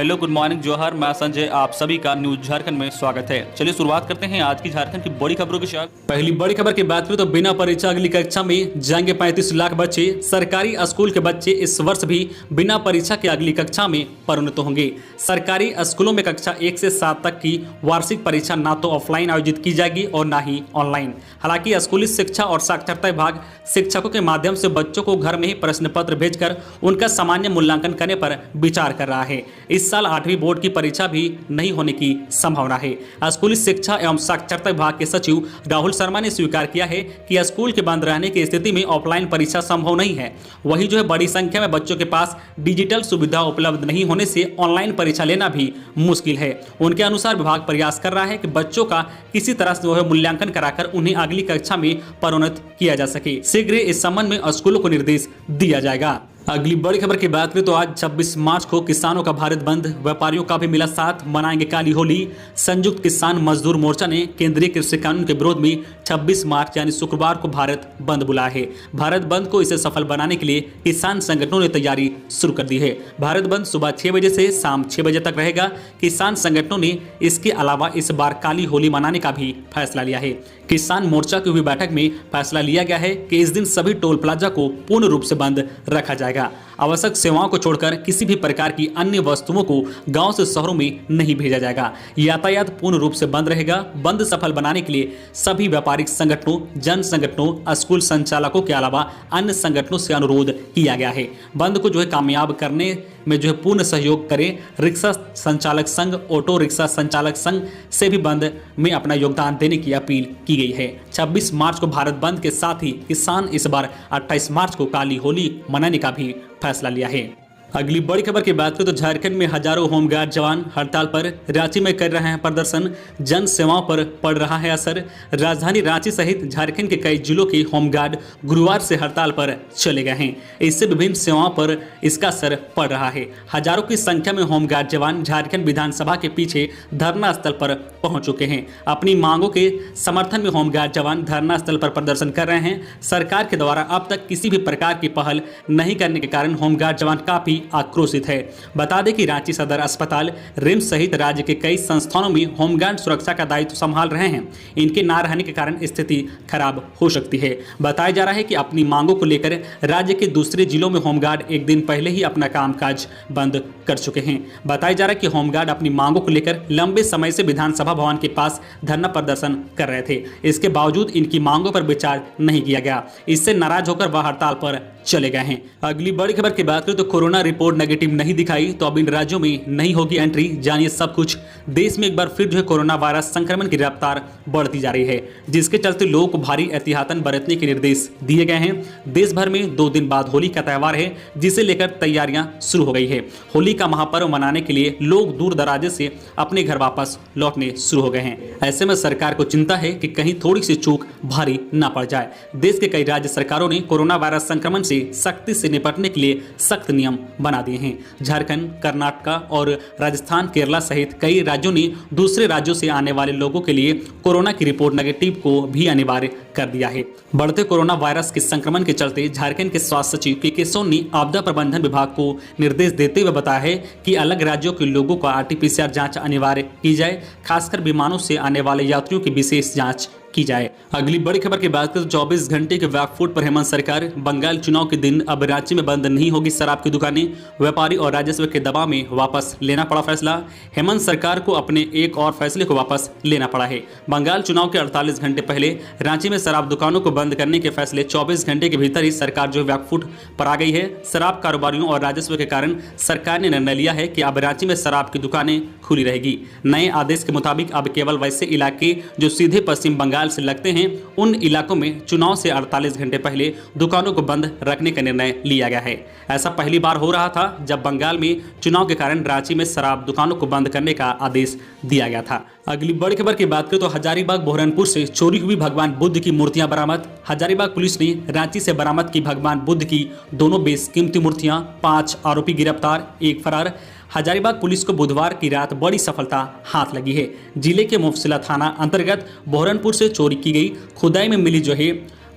Hello good morning जोहर, मैं संजय, आप सभी का न्यूज झारखंड में स्वागत है। चलिए शुरुआत करते हैं आज की झारखंड की बड़ी खबरों के साथ। पहली बड़ी खबर की बात करें तो बिना परीक्षा अगली कक्षा में जाएंगे 35 लाख बच्चे। सरकारी स्कूल के बच्चे इस वर्ष भी बिना परीक्षा के अगली कक्षा में परिणत होंगे। सरकारी स्कूलों में कक्षा 1 से 7 तक की वार्षिक परीक्षा ना तो ऑफलाइन आयोजित की जाएगी और ना ही ऑनलाइन। हालांकि स्कूली शिक्षा और साक्षरता विभाग शिक्षकों के माध्यम से बच्चों को घर में ही प्रश्न पत्र भेजकर उनका सामान्य मूल्यांकन करने पर विचार कर रहा है। इस साल 8वीं बोर्ड की परीक्षा भी नहीं होने की संभावना है। स्कूली शिक्षा एवं साक्षरता विभाग के सचिव राहुल शर्मा ने स्वीकार किया है कि स्कूल के बंद रहने की स्थिति में ऑफलाइन परीक्षा संभव नहीं है। वहीं बड़ी संख्या में बच्चों के पास डिजिटल सुविधा उपलब्ध नहीं होने से ऑनलाइन परीक्षा लेना भी मुश्किल है। उनके अनुसार विभाग प्रयास कर रहा है कि बच्चों का किसी तरह से मूल्यांकन कराकर उन्हें अगली कक्षा में प्रोन्नत किया जा सके। शीघ्र इस संबंध में स्कूलों को निर्देश दिया जाएगा। अगली बड़ी खबर की बात करें तो आज 26 मार्च को किसानों का भारत बंद, व्यापारियों का भी मिला साथ, मनाएंगे काली होली। संयुक्त किसान मजदूर मोर्चा ने केंद्रीय कृषि कानून के विरोध में 26 मार्च यानी शुक्रवार को भारत बंद बुलाया है। भारत बंद को इसे सफल बनाने के लिए किसान संगठनों ने तैयारी शुरू कर दी है। भारत बंद सुबह 6 बजे से शाम 6 बजे तक रहेगा। किसान संगठनों ने इसके अलावा इस बार काली होली मनाने का भी फैसला लिया है। किसान मोर्चा की हुई बैठक में फैसला लिया गया है कि इस दिन सभी टोल प्लाजा को पूर्ण रूप से बंद रखा जाएगा। आवश्यक सेवाओं को छोड़कर किसी भी प्रकार की अन्य वस्तुओं को गांव से शहरों में नहीं भेजा जाएगा। यातायात पूर्ण रूप से बंद रहेगा। बंद सफल बनाने के लिए सभी व्यापारिक संगठनों, जन संगठनों, स्कूल संचालकों के अलावा अन्य संगठनों से अनुरोध किया गया है। बंद को कामयाब करने में पूर्ण सहयोग करें। रिक्शा संचालक संघ, ऑटो रिक्शा संचालक संघ से भी बंद में अपना योगदान देने की अपील की गई है। 26 मार्च को भारत बंद के साथ ही किसान इस बार 28 मार्च को काली होली मनाने का भी फैसला लिया है। अगली बड़ी खबर की बात करें तो झारखंड में हजारों होमगार्ड जवान हड़ताल पर, रांची में कर रहे हैं प्रदर्शन, जन सेवाओं पर पड़ रहा है असर। राजधानी रांची सहित झारखंड के कई जिलों के होमगार्ड गुरुवार से हड़ताल पर चले गए हैं। इससे विभिन्न सेवाओं पर इसका असर पड़ रहा है। हजारों की संख्या में होमगार्ड जवान झारखंड विधानसभा के पीछे धरना स्थल पर पहुंच चुके हैं। अपनी मांगों के समर्थन में होमगार्ड जवान धरना स्थल पर प्रदर्शन कर रहे हैं। सरकार के द्वारा अब तक किसी भी प्रकार की पहल नहीं करने के कारण होमगार्ड जवान काफी आक्रोशित है। बता दें कि रांची सदर अस्पताल, रिम्स सहित राज्य के कई संस्थानों में होमगार्ड सुरक्षा का दायित्व संभाल रहे हैं। इनके ना रहने के कारण स्थिति खराब हो सकती है। बताया जा रहा है कि अपनी मांगों को लेकर राज्य के दूसरे जिलों में होमगार्ड एक दिन पहले ही अपना कामकाज बंद कर चुके हैं। बताया जा रहा है कि होमगार्ड अपनी मांगों को लेकर लंबे समय से विधानसभा भवन के पास धरना प्रदर्शन कर रहे थे। इसके बावजूद इनकी मांगों पर विचार नहीं किया गया। इससे नाराज होकर वह हड़ताल पर चले गए हैं। अगली बड़ी खबर की बात करें तो कोरोना रिपोर्ट नेगेटिव नहीं दिखाई तो अब इन राज्यों में नहीं होगी एंट्री, जानिए सब कुछ। देश में एक बार फिर कोरोना वायरस संक्रमण की रफ्तार बढ़ती जा रही है, जिसके चलते लोगों को भारी एहतियातन बरतने के निर्देश दिए गए हैं। देश भर में 2 दिन बाद होली का त्यौहार है, जिसे लेकर तैयारियां शुरू हो गई है। होली का महापर्व मनाने के लिए लोग दूर दराजे से अपने घर वापस लौटने शुरू हो गए हैं। ऐसे में सरकार को चिंता है कि कहीं थोड़ी सी चूक भारी ना पड़ जाए। देश के कई राज्य सरकारों ने कोरोना वायरस संक्रमण से सख्ती से निपटने के लिए सख्त नियम बना दिए हैं। झारखंड, कर्नाटका और राजस्थान, केरला सहित कई राज्यों ने दूसरे राज्यों से आने वाले लोगों के लिए कोरोना की रिपोर्ट नेगेटिव को भी अनिवार्य कर दिया है। बढ़ते कोरोना वायरस के संक्रमण के चलते झारखंड के स्वास्थ्य सचिव के सोन ने आपदा प्रबंधन विभाग को निर्देश देते हुए बताया है कि अलग राज्यों के लोगों का RT-PCR जांच अनिवार्य की जाए। खासकर विमानों से आने वाले यात्रियों की विशेष जांच की जाए। अगली बड़ी खबर की बात करें तो 24 घंटे के वैकफूट पर हेमंत सरकार, बंगाल चुनाव के दिन अब रांची में बंद नहीं होगी शराब की दुकानें। व्यापारी और राजस्व के दबाव में वापस लेना पड़ा फैसला। हेमंत सरकार को अपने एक और फैसले को वापस लेना पड़ा है। बंगाल चुनाव के 48 घंटे पहले रांची में शराब दुकानों को बंद करने के फैसले 24 घंटे के भीतर ही सरकार वैकफूट पर आ गई है। शराब कारोबारियों और राजस्व के कारण सरकार ने निर्णय लिया है कि अब रांची में शराब की दुकानें खुली रहेगी। नए आदेश के मुताबिक अब केवल वैसे इलाके जो सीधे पश्चिम बंगाल से लगते हैं, उन इलाकों में चुनाव से 48 घंटे पहले दुकानों को बंद रखने का निर्णय लिया गया है। ऐसा पहली बार हो रहा था जब बंगाल में चुनाव के कारण रांची में शराब दुकानों को बंद करने का आदेश दिया गया था। अगली बड़ी खबर की बात करें तो हजारीबाग बहरनपुर से चोरी हुई भगवान बुद्ध की मूर्तियां बरामद। हजारीबाग पुलिस ने रांची से बरामद की भगवान बुद्ध की दोनों बेशकीमती मूर्तियां, 5 आरोपी गिरफ्तार, 1 फरार। हजारीबाग पुलिस को बुधवार की रात बड़ी सफलता हाथ लगी है। जिले के मुफस्सिला थाना अंतर्गत बहरनपुर से चोरी की गई खुदाई में मिली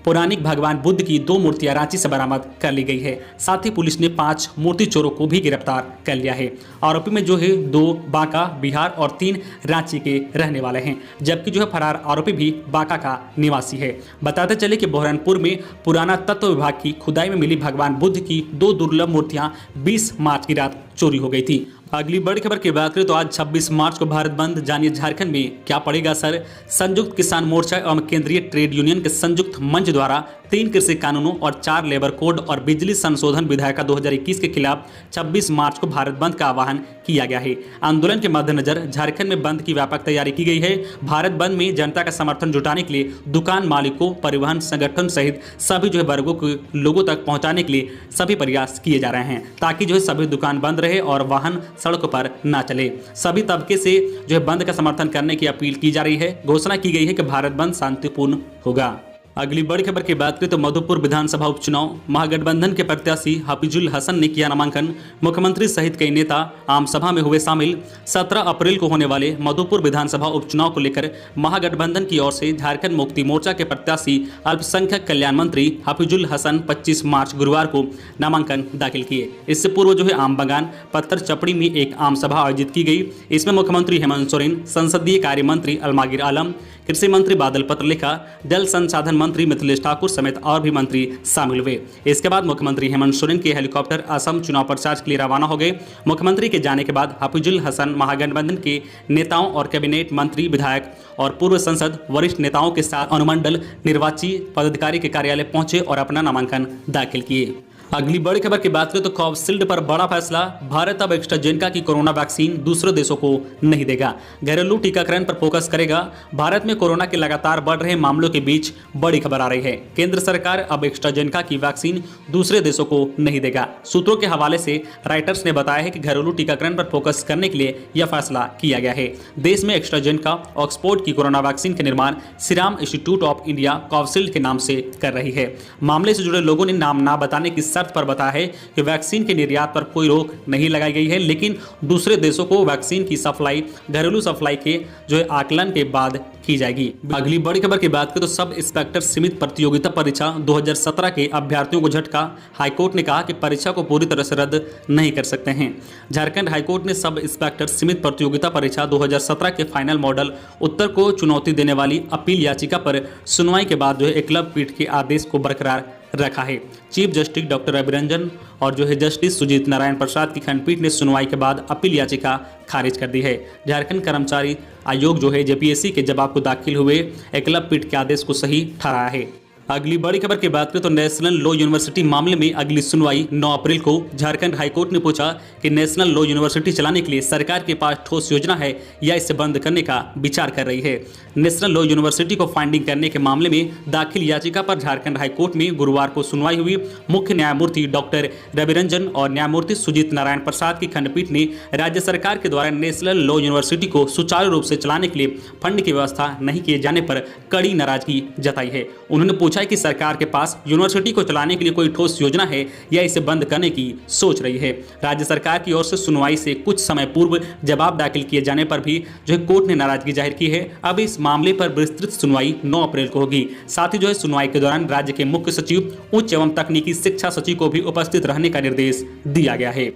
पौराणिक भगवान बुद्ध की 2 मूर्तियां रांची से बरामद कर ली गई है। साथ ही पुलिस ने 5 मूर्ति चोरों को भी गिरफ्तार कर लिया है। आरोपी में जो है 2 बांका बिहार और 3 रांची के रहने वाले हैं, जबकि जो है फरार आरोपी भी बांका का निवासी है। बताते चले कि बुरहानपुर में पुराना तत्व विभाग की खुदाई में मिली भगवान बुद्ध की 2 दुर्लभ मूर्तियां 20 मार्च की रात चोरी हो गई थी। अगली बड़ी खबर की बात करें तो आज 26 मार्च को भारत बंद, जानिए झारखंड में क्या पड़ेगा असर। संयुक्त किसान मोर्चा एवं केंद्रीय ट्रेड यूनियन के संयुक्त मंच द्वारा 3 कृषि कानूनों और 4 लेबर कोड और बिजली संशोधन विधेयक 2021 के खिलाफ 26 मार्च को भारत बंद का आह्वान किया गया है। आंदोलन के मद्देनजर झारखंड में बंद की व्यापक तैयारी की गई है। भारत बंद में जनता का समर्थन जुटाने के लिए दुकान मालिकों, परिवहन संगठन सहित सभी जो है वर्गों के लोगों तक पहुंचाने के लिए सभी प्रयास किए जा रहे हैं, ताकि जो है सभी दुकान बंद रहे और वाहन सड़कों पर ना चले। सभी तबके से जो है बंद का समर्थन करने की अपील की जा रही है। घोषणा की गई है कि भारत बंद शांतिपूर्ण होगा। अगली बड़ी खबर की बात करें तो मधुपुर विधानसभा उपचुनाव, महागठबंधन के प्रत्याशी हफीजुल हसन ने किया नामांकन। मुख्यमंत्री सहित कई नेता आम सभा में हुए शामिल। 17 अप्रैल को होने वाले मधुपुर विधानसभा उपचुनाव को लेकर महागठबंधन की ओर से झारखंड मुक्ति मोर्चा के प्रत्याशी अल्पसंख्यक कल्याण मंत्री हफीजुल हसन 25 मार्च गुरुवार को नामांकन दाखिल किए। इससे पूर्व जो है आम बगान पत्थर चपड़ी में एक आम सभा आयोजित की गई। इसमें मुख्यमंत्री हेमंत सोरेन, संसदीय कार्य मंत्री अलमागिर आलम, कृषि मंत्री बादल पत्रलेखा, जल संसाधन मंत्री मिथिलेश ठाकुर समेत और भी मंत्री शामिल हुए। इसके बाद मुख्यमंत्री हेमंत सोरेन के हेलीकॉप्टर असम चुनाव प्रचार के लिए रवाना हो गए। मुख्यमंत्री के जाने के बाद हफीजुल हसन महागठबंधन के नेताओं और कैबिनेट मंत्री, विधायक और पूर्व संसद वरिष्ठ नेताओं के साथ अनुमंडल निर्वाची पदाधिकारी के कार्यालय पहुंचे और अपना नामांकन दाखिल किए। अगली बड़ी खबर की बात करें तो कोविशील्ड पर बड़ा फैसला, भारत अब एस्ट्राजेनेका की कोरोना वैक्सीन दूसरे देशों को नहीं देगा, घरेलू टीकाकरण पर फोकस करेगा। भारत में कोरोना के लगातार बढ़ रहे मामलों के बीच बड़ी खबर आ रही है। केंद्र सरकार अब एस्ट्राजेनेका की वैक्सीन दूसरे देशों को नहीं देगा। सूत्रों के हवाले से राइटर्स ने बताया है कि घरेलू टीकाकरण पर फोकस करने के लिए यह फैसला किया गया है। देश में एस्ट्राजेनेका ऑक्सफोर्ड की कोरोना वैक्सीन के निर्माण serum institute of India Covishield के नाम से कर रही है। मामले से जुड़े लोगों ने नाम ना बताने की शर्त पर बताया है कि वैक्सीन के निर्यात पर कोई रोक नहीं लगाई गई है, लेकिन दूसरे देशों को वैक्सीन की सप्लाई घरेलू सप्लाई के जो है आकलन के बाद की जाएगी। अगली बड़ी खबर की बात करें तो सब इंस्पेक्टर सीमित प्रतियोगिता परीक्षा 2017 के अभ्यर्थियों को झटका, हाईकोर्ट ने कहा कि परीक्षा को पूरी तरह से रद्द नहीं कर सकते हैं। झारखंड हाईकोर्ट ने सब इंस्पेक्टर सीमित प्रतियोगिता परीक्षा 2017 के फाइनल मॉडल उत्तर को चुनौती देने वाली अपील याचिका पर सुनवाई के बाद जो है एकलव्य पीठ के आदेश को बरकरार रखा है। Chief justice doctor Ravi Ranjan और जो है जस्टिस सुजीत नारायण प्रसाद की खंडपीठ ने सुनवाई के बाद अपील याचिका खारिज कर दी है। झारखंड कर्मचारी आयोग जो है जेपीएससी के जवाब को दाखिल हुए एकलव्य पीठ के आदेश को सही ठहराया है। अगली बड़ी खबर की बात करें तो नेशनल लॉ यूनिवर्सिटी मामले में अगली सुनवाई 9 अप्रैल को। झारखंड हाईकोर्ट ने पूछा कि नेशनल लॉ यूनिवर्सिटी चलाने के लिए सरकार के पास ठोस योजना है या इसे बंद करने का विचार कर रही है। नेशनल लॉ यूनिवर्सिटी को फाइंडिंग करने के मामले में दाखिल याचिका पर झारखंड हाईकोर्ट में गुरुवार को सुनवाई हुई। मुख्य न्यायमूर्ति डॉक्टर रवि रंजन और न्यायमूर्ति सुजीत नारायण प्रसाद की खंडपीठ ने राज्य सरकार के द्वारा नेशनल लॉ यूनिवर्सिटी को सुचारू रूप से चलाने के लिए फंड की व्यवस्था नहीं किए जाने पर कड़ी नाराजगी जताई है। उन्होंने पूछा कि सरकार के पास यूनिवर्सिटी को चलाने के लिए कोई ठोस योजना है या इसे बंद करने की सोच रही है। राज्य सरकार की ओर से सुनवाई से कुछ समय पूर्व जवाब दाखिल किए जाने पर भी जो है कोर्ट ने नाराजगी जाहिर की है। अब इस मामले पर विस्तृत सुनवाई 9 अप्रैल को होगी। साथ ही जो है सुनवाई के दौरान राज्य के मुख्य सचिव, उच्च एवं तकनीकी शिक्षा सचिव को भी उपस्थित रहने का निर्देश दिया गया है।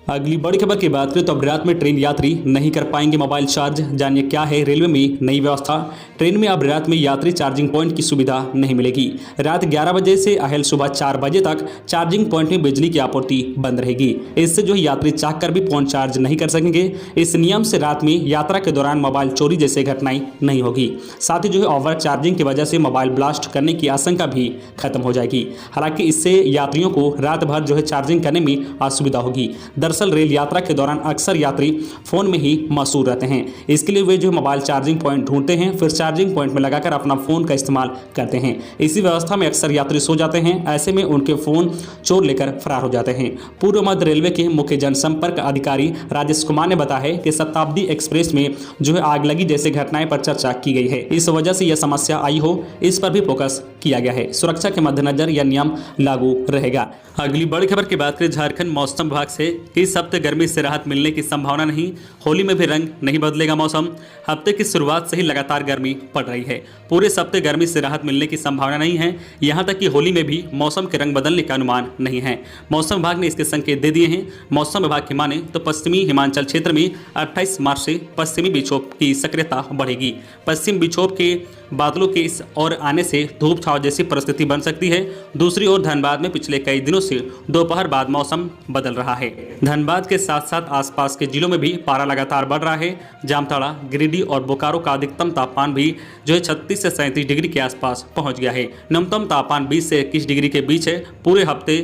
अगली बड़ी खबर की बात करें तो अब रात में ट्रेन यात्री नहीं कर पाएंगे मोबाइल चार्ज, जानिए क्या है रेलवे में नई व्यवस्था। ट्रेन में अब रात में यात्री चार्जिंग पॉइंट की सुविधा नहीं मिलेगी। रात 11 बजे से अहल सुबह 4 बजे तक चार्जिंग पॉइंट में बिजली की आपूर्ति बंद रहेगी। इससे जो यात्री चाह कर भी फोन चार्ज नहीं कर सकेंगे। इस नियम से रात में यात्रा के दौरान मोबाइल चोरी जैसे घटनाएं नहीं होगी। साथ ही जो है ओवर चार्जिंग की वजह से मोबाइल ब्लास्ट करने की आशंका भी खत्म हो जाएगी। हालांकि इससे यात्रियों को रात भर जो है चार्जिंग करने में असुविधा होगी। दरअसल रेल यात्रा के दौरान अक्सर यात्री फोन में ही मशहूर रहते हैं। इसके लिए वे जो मोबाइल चार्जिंग पॉइंट ढूंढते हैं, फिर चार्जिंग पॉइंट में लगाकर अपना फोन का इस्तेमाल करते हैं। इसी व्यवस्था में अक्सर यात्री सो जाते हैं। ऐसे में उनके फोन चोर लेकर फरार हो जाते हैं। पूर्व मध्य रेलवे के मुख्य जनसंपर्क अधिकारी राजेश कुमार ने बताया है कि शताब्दी एक्सप्रेस में जो है आग लगी जैसी घटनाएं पर चर्चा की गई है। इस वजह से यह समस्या आई हो, इस पर भी फोकस किया गया है। सुरक्षा के मद्देनजर यह नियम लागू रहेगा। अगली बड़ी खबर की बात करें झारखंड मौसम विभाग से इस हफ्ते गर्मी से राहत मिलने की संभावना नहीं। होली में भी रंग नहीं बदलेगा मौसम। हफ्ते की शुरुआत से ही लगातार गर्मी पड़ रही है। पूरे हफ्ते गर्मी से राहत मिलने की संभावना नहीं है। यहां तक कि होली में भी मौसम के रंग बदलने का अनुमान नहीं है। मौसम विभाग ने इसके संकेत दे दिए हैं। मौसम विभाग की माने तो पश्चिमी हिमाचल क्षेत्र में 28 मार्च से पश्चिमी विक्षोभ की सक्रियता बढ़ेगी। पश्चिम विक्षोभ के बादलों के इस ओर आने से धूप छांव जैसी परिस्थिति बन सकती है। दूसरी ओर धनबाद में पिछले कई दिनों से दोपहर बाद मौसम बदल रहा है। धनबाद के साथ साथ आसपास के जिलों में भी पारा लगातार बढ़ रहा है। जामताड़ा, गिरिडीह और बोकारो का अधिकतम तापमान भी जो है 36 से 37 डिग्री के आसपास पहुंच गया है। न्यूनतम तापमान 20 से 21 डिग्री के बीच है। पूरे हफ्ते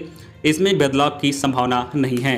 इसमें बदलाव की संभावना नहीं है।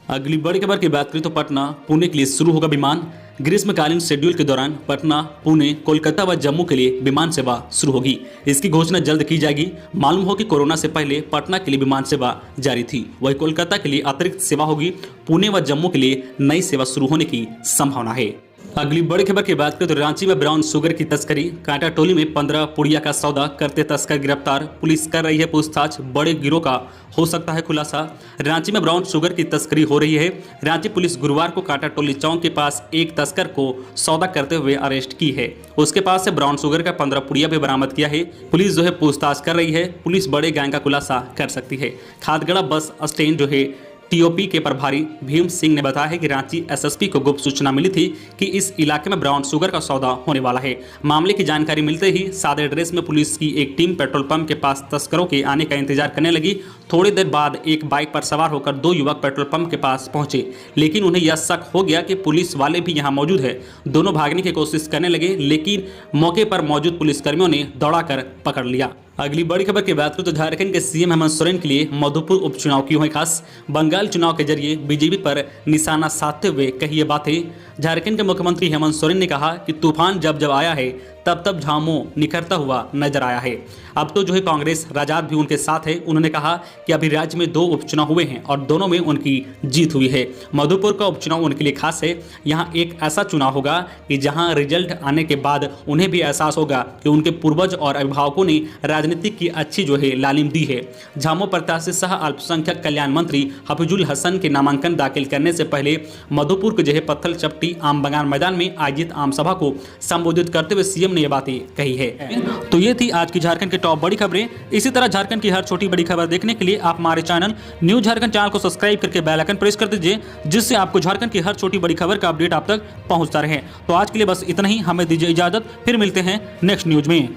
अगली बड़ी खबर की बात करें तो पटना पुणे के लिए शुरू होगा विमान। ग्रीष्मकालीन शेड्यूल के दौरान पटना, पुणे, कोलकाता व जम्मू के लिए विमान सेवा शुरू होगी। इसकी घोषणा जल्द की जाएगी। मालूम हो कि कोरोना से पहले पटना के लिए विमान सेवा जारी थी, वही कोलकाता के लिए अतिरिक्त सेवा होगी। पुणे व जम्मू के लिए नई सेवा शुरू होने की संभावना है। अगली बड़ी खबर की बात करें तो रांची में ब्राउन शुगर की तस्करी। कांटा टोली में 15 पुड़िया का सौदा करते तस्कर गिरफ्तार। पुलिस कर रही है पूछताछ। बड़े गिरोह का हो सकता है खुलासा। रांची में ब्राउन शुगर की तस्करी हो रही है। रांची पुलिस गुरुवार को कांटा टोली चौक के पास एक तस्कर को सौदा करते हुए अरेस्ट की है। उसके पास से ब्राउन शुगर का 15 पुड़िया भी बरामद किया है। पुलिस जो है पूछताछ कर रही है। पुलिस बड़े गैंग का खुलासा कर सकती है। खादगड़ा बस स्टैंड जो है टीओपी के प्रभारी भीम सिंह ने बताया है कि रांची एसएसपी को गुप्त सूचना मिली थी कि इस इलाके में ब्राउन शुगर का सौदा होने वाला है। मामले की जानकारी मिलते ही सादे ड्रेस में पुलिस की एक टीम पेट्रोल पंप के पास तस्करों के आने का इंतजार करने लगी। थोड़ी देर बाद एक बाइक पर सवार होकर 2 युवक पेट्रोल पंप के पास पहुंचे, लेकिन उन्हें यह शक हो गया कि पुलिस वाले भी यहां मौजूद है। दोनों भागने की कोशिश करने लगे, लेकिन मौके पर मौजूद पुलिसकर्मियों ने दौड़ाकर पकड़ लिया। अगली बड़ी खबर की बात करें तो झारखंड के सीएम हेमंत सोरेन के लिए मधुपुर उपचुनाव की हुई खास। बंगाल चुनाव के जरिए बीजेपी पर निशाना साधते हुए कही ये बातें। झारखंड के मुख्यमंत्री हेमंत सोरेन ने कहा कि तूफान जब जब आया है तब तब झामो निखरता हुआ नजर आया है। अब तो जो है कांग्रेस राजाद भी उनके साथ है। उन्होंने कहा कि अभी राज्य में 2 उपचुनाव हुए हैं और दोनों में उनकी जीत हुई है। मधुपुर का उपचुनाव उनके लिए खास है। यहाँ एक ऐसा चुनाव होगा कि जहाँ रिजल्ट आने के बाद उन्हें भी एहसास होगा कि उनके पूर्वज और अभिभावकों ने राजनीति की अच्छी जो है लालिम दी है। झामो प्रत्याशी सह अल्पसंख्यक कल्याण मंत्री हफीजुल हसन के नामांकन दाखिल करने से पहले मधुपुर के जो है पत्थल चपटी आम बगान मैदान में आयोजित आम सभा को संबोधित करते हुए सीएम ने ये बातें कही है। तो ये थी आज की झारखंड के टॉप बड़ी खबरें। इसी तरह झारखंड की हर छोटी बड़ी खबर देखने के लिए आप हमारे चैनल न्यूज झारखंड चैनल को सब्सक्राइब करके बेल आइकन प्रेस कर दीजिए, जिससे आपको झारखंड की हर छोटी बड़ी खबर का अपडेट आप तक पहुंचता रहे। तो आज के लिए बस इतना ही। हमें दीजिए इजाजत, फिर मिलते हैं नेक्स्ट न्यूज में।